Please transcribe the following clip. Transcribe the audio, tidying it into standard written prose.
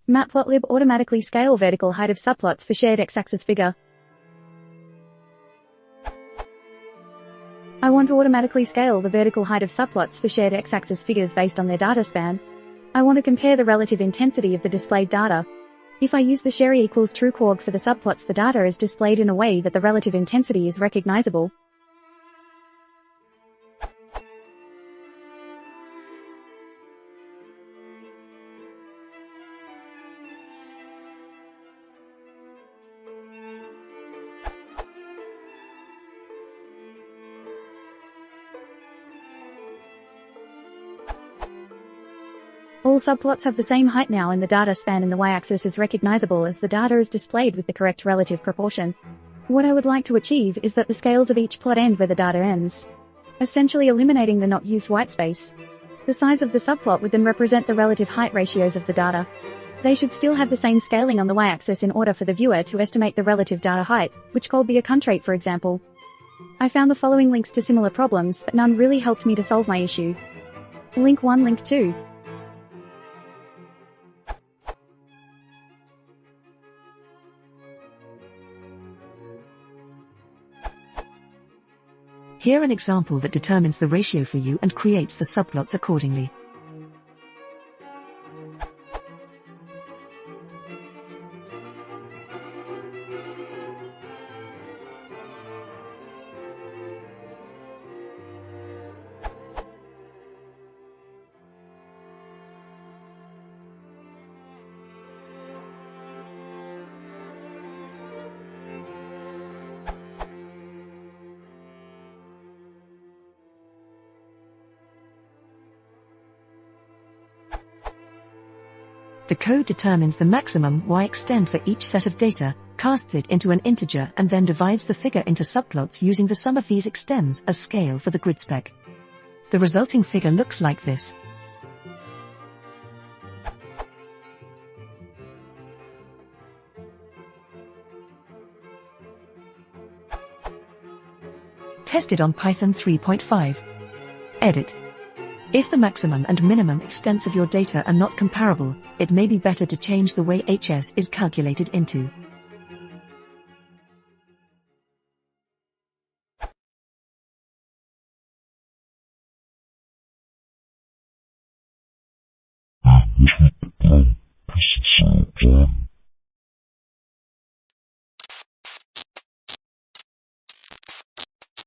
Matplotlib automatically scale vertical height of subplots for shared x-axis figure. I want to automatically scale the vertical height of subplots for shared x-axis figures based on their data span. I want to compare the relative intensity of the displayed data. If I use the Sherry equals true quarg for the subplots, the data is displayed in a way that the relative intensity is recognizable. All subplots have the same height now, and the data span in the y-axis is recognizable as the data is displayed with the correct relative proportion. What I would like to achieve is that the scales of each plot end where the data ends, essentially eliminating the not used whitespace. The size of the subplot would then represent the relative height ratios of the data. They should still have the same scaling on the y-axis in order for the viewer to estimate the relative data height, which could be a contrait, for example. I found the following links to similar problems, but none really helped me to solve my issue. Link 1, Link 2. Here an example that determines the ratio for you and creates the subplots accordingly. The code determines the maximum y-extent for each set of data, casts it into an integer, and then divides the figure into subplots using the sum of these extends as scale for the grid spec. The resulting figure looks like this. Tested on Python 3.5. Edit. If the maximum and minimum extents of your data are not comparable, it may be better to change the way HS is calculated into